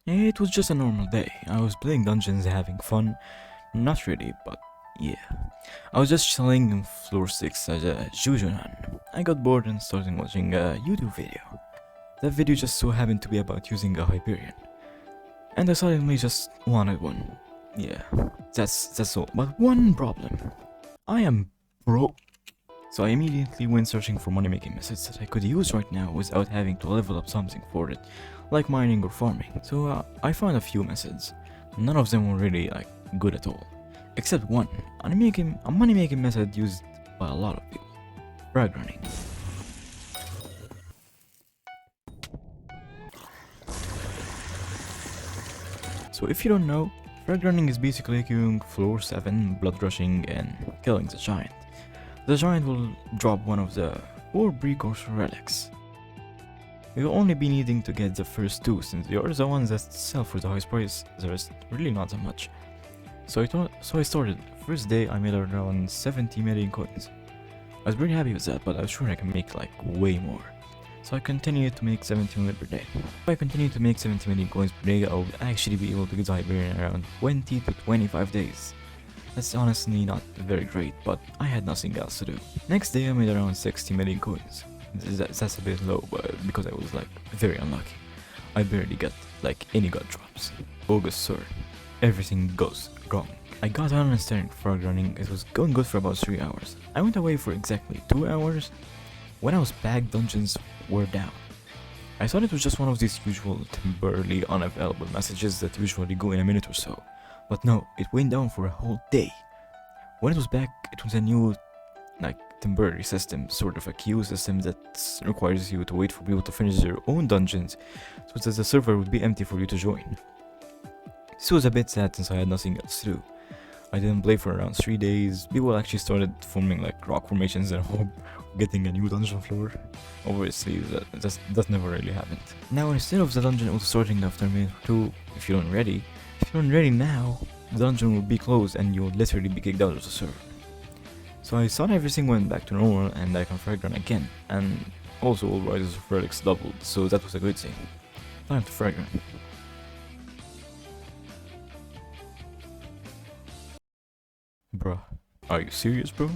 It was just a normal day. I was playing dungeons, having fun. Not really, but yeah. I was just chilling in floor 6 as a Jujunan. I got bored and started watching a YouTube video. That video just so happened to be about using a Hyperion. And I suddenly just wanted one. Yeah, that's all. But one problem. I am broke. So I immediately went searching for money making methods that I could use right now without having to level up something for it, like mining or farming. So I found a few methods. None of them were really good at all, except one, a money making method used by a lot of people: frag running. So if you don't know, frag running is basically queuing floor 7, blood rushing and killing the giant. The giant will drop one of the 4 precursor relics. You'll only be needing to get the first 2 since they are the ones that sell for the highest price, the rest really not that much. So I started. First day I made around 70 million coins. I was pretty happy with that, but I was sure I can make way more. So I continued to make 70 million per day. If I continue to make 70 million coins per day, I would actually be able to get the Hyperion around 20 to 25 days. That's honestly not very great, but I had nothing else to do. Next day I made around 60 million coins. That's a bit low, but because I was very unlucky. I barely got any god drops. August 3rd. Everything goes wrong. I got on and started frog running. It was going good for about 3 hours. I went away for exactly 2 hours. When I was back, dungeons were down. I thought it was just one of these usual temporarily unavailable messages that usually go in a minute or so. But no, it went down for a whole day. When it was back, it was a new, temporary system, sort of a queue system that requires you to wait for people to finish their own dungeons, so that the server would be empty for you to join. This was a bit sad since I had nothing else to do. I didn't play for around 3 days. People actually started forming rock formations and hope getting a new dungeon floor. Obviously, that never really happened. Now instead of the dungeon auto starting after minute 2, if you're not ready now, the dungeon will be closed and you'll literally be kicked out of the server. So I thought everything went back to normal and I can frag run again, and also all rises of relics doubled, so that was a good thing. Time to frag run. Bruh, are you serious, bro?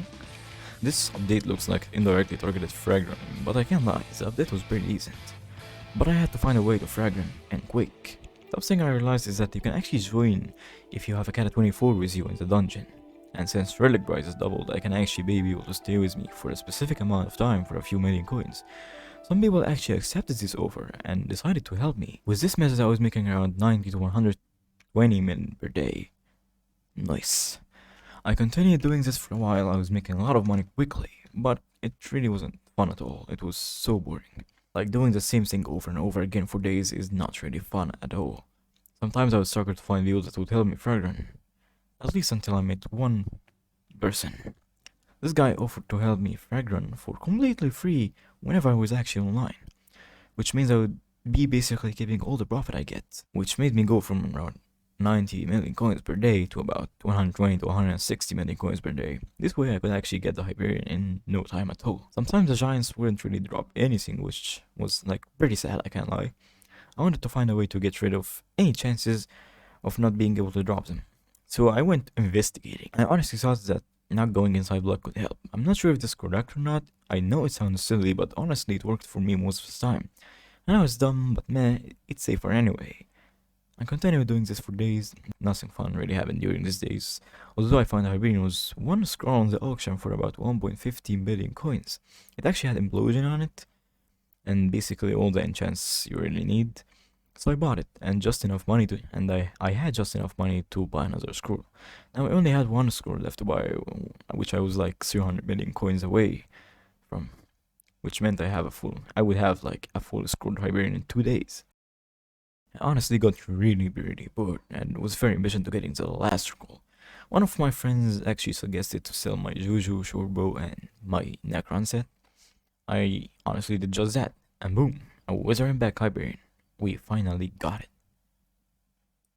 This update looks like indirectly targeted frag running, but I can't lie, the update was pretty decent. But I had to find a way to frag run, and quick. Something I realized is that you can actually join if you have a cat of 24 with you in the dungeon. And since relic prices doubled, I can actually be able to stay with me for a specific amount of time for a few million coins. Some people actually accepted this offer and decided to help me. With this method I was making around 90 to 120 million per day. Nice. I continued doing this for a while. I was making a lot of money quickly, but it really wasn't fun at all. It was so boring. Doing the same thing over and over again for days is not really fun at all. Sometimes I would struggle to find videos that would help me frag run. At least until I met one person. This guy offered to help me frag run for completely free whenever I was actually online. Which means I would be basically keeping all the profit I get. Which made me go from around 90 million coins per day to about 120 to 160 million coins per day. This way I could actually get the Hyperion in no time at all. Sometimes the giants wouldn't really drop anything, which was pretty sad, I can't lie. I wanted to find a way to get rid of any chances of not being able to drop them. So I went investigating. I honestly thought that not going inside block could help. I'm not sure if this is correct or not. I know it sounds silly, but honestly it worked for me most of the time. I know it's dumb, but meh, it's safer anyway. I continued doing this for days. Nothing fun really happened during these days. Although I found Hyperion was one scroll on the auction for about 1.15 billion coins. It actually had implosion on it, and basically all the enchants you really need. So I bought it, and I had just enough money to buy another scroll. Now I only had one scroll left to buy, which I was 300 million coins away from, which meant I would have a full scrolled Hyperion in 2 days. I honestly got really bored and was very ambitious to getting the last scroll. One of my friends actually suggested to sell my Juju Shortbow and my Necron set. I honestly did just that, and boom, a Wizard back Hyperion. We finally got it.